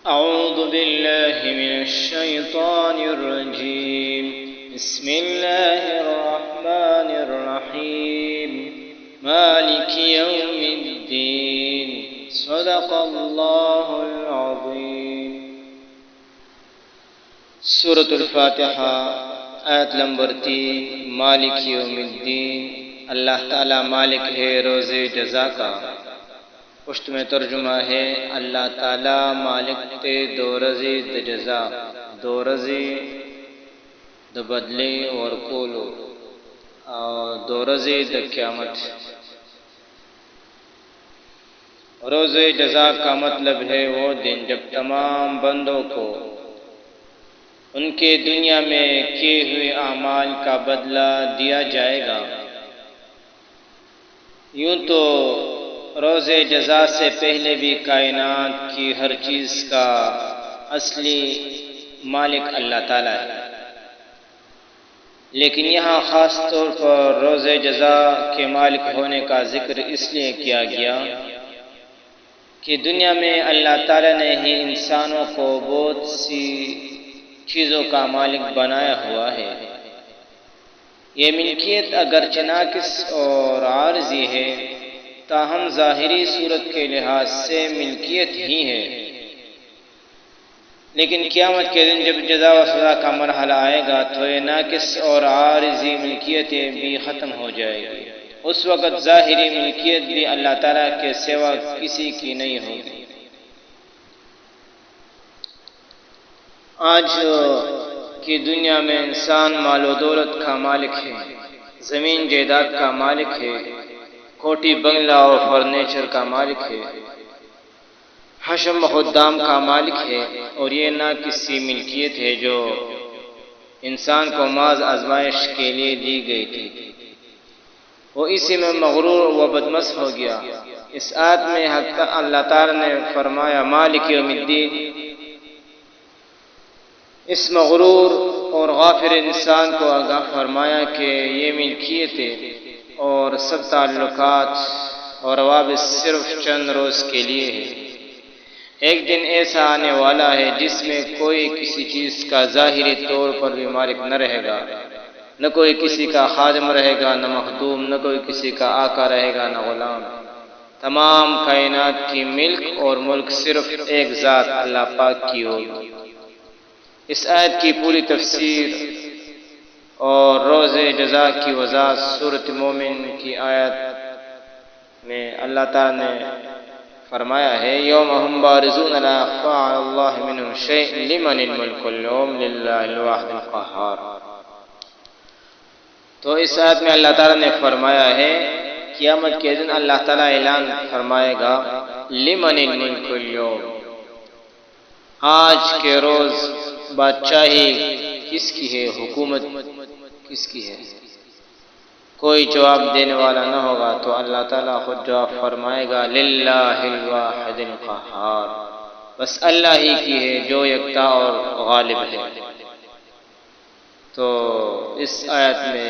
أعوذ بالله من الشيطان الرجيم بسم الله الرحمن الرحيم مالك يوم الدين صدق الله العظيم سورة الفاتحہ آیت نمبر 3 مالک یوم الدین اللہ تعالی مالک ہے روز جزا کا۔ پشت میں ترجمہ ہے اللہ تعالی مالک تے دو رزی د جزا، دو رزی د بدلے اور کولو اور دو رزی د قیامت۔ روز جزا کا مطلب ہے وہ دن جب تمام بندوں کو ان کے دنیا میں کیے ہوئے اعمال کا بدلہ دیا جائے گا۔ یوں تو روز جزا سے پہلے بھی کائنات کی ہر چیز کا اصلی مالک اللہ تعالیٰ ہے، لیکن یہاں خاص طور پر روز جزا کے مالک ہونے کا ذکر اس لیے کیا گیا کہ دنیا میں اللہ تعالیٰ نے ہی انسانوں کو بہت سی چیزوں کا مالک بنایا ہوا ہے۔ یہ ملکیت اگرچہ ناقص اور عارضی ہے، تاہم ظاہری صورت کے لحاظ سے ملکیت ہی ہے، لیکن قیامت کے دن جب جزا و سزا کا مرحلہ آئے گا تو یہ ناقص اور عارضی ملکیتیں بھی ختم ہو جائے گی۔ اس وقت ظاہری ملکیت بھی اللہ تعالیٰ کے سوا کسی کی نہیں ہوگی۔ آج کی دنیا میں انسان مال و دولت کا مالک ہے، زمین جائیداد کا مالک ہے، کوٹی بنگلہ اور فرنیچر کا مالک ہے، حشم و خدام کا مالک ہے، اور یہ نہ کسی ملکیت ہے جو انسان کو محض آزمائش کے لیے دی گئی تھی۔ وہ اسی میں مغرور و بدمست ہو گیا۔ اس آیت میں اللہ تعالی نے فرمایا مالک یوم الدین، اس مغرور اور غافل انسان کو آگاہ فرمایا کہ یہ ملکیتیں اور سب تعلقات اور روابط صرف چند روز کے لیے ہے۔ ایک دن ایسا آنے والا ہے جس میں کوئی کسی چیز کا ظاہری طور پر بھی مالک نہ رہے گا، نہ کوئی کسی کا خادم رہے گا، نہ مخدوم، نہ کوئی کسی کا آقا رہے گا، نہ غلام۔ تمام کائنات کی ملک اور ملک صرف ایک ذات اللہ پاک کی ہوگی۔ اس آیت کی پوری تفسیر اور روز جزا کی وضاحت سورۃ مومن کی آیت میں اللہ تعالی نے فرمایا ہے یوم ہم بارزون لا یخفی علی اللہ منہم شیء لمن الملک اليوم للہ الواحد القہار۔ تو اس آیت میں اللہ تعالی نے فرمایا ہے قیامت کے دن اللہ تعالی اعلان فرمائے گا لمن الملک اليوم، آج کے روز بادشاہی کس کی ہے، حکومت کس کی ہے؟ کوئی جواب دینے والا نہ ہوگا تو اللہ تعالیٰ خود جواب فرمائے گا للہ الواحد القہار، بس اللہ ہی کی ہے جو یکتا اور غالب ہے۔ تو اس آیت میں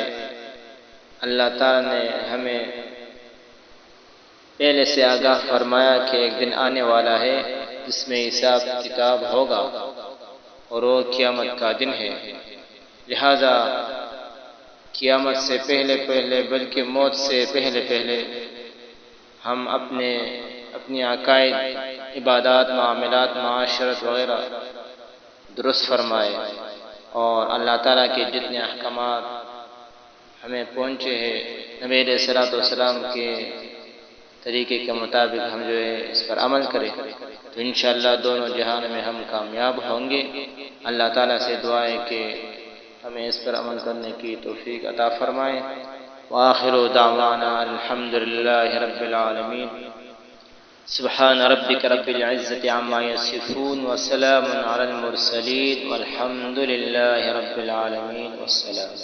اللہ تعالیٰ نے ہمیں پہلے سے آگاہ فرمایا کہ ایک دن آنے والا ہے جس میں حساب کتاب ہوگا اور وہ قیامت کا دن ہے، لہذا قیامت سے پہلے بلکہ موت سے پہلے ہم اپنی عقائد، عبادات، معاملات، معاشرت وغیرہ درست فرمائے اور اللہ تعالیٰ کے جتنے احکامات ہمیں پہنچے ہیں نبی علیہ الصلوۃ والسلام کے طریقے کے مطابق ہم جو ہے اس پر عمل کریں تو انشاءاللہ دونوں جہان میں ہم کامیاب ہوں گے۔ اللہ تعالیٰ سے دعا ہے کہ ہمیں اس پر عمل کرنے کی توفیق عطا فرمائے۔ وآخر دعوانا الحمدللہ رب العالمین۔ سبحان ربک رب العزت عما یصفون وسلام علی المرسلین والحمدللہ رب العالمین والسلام۔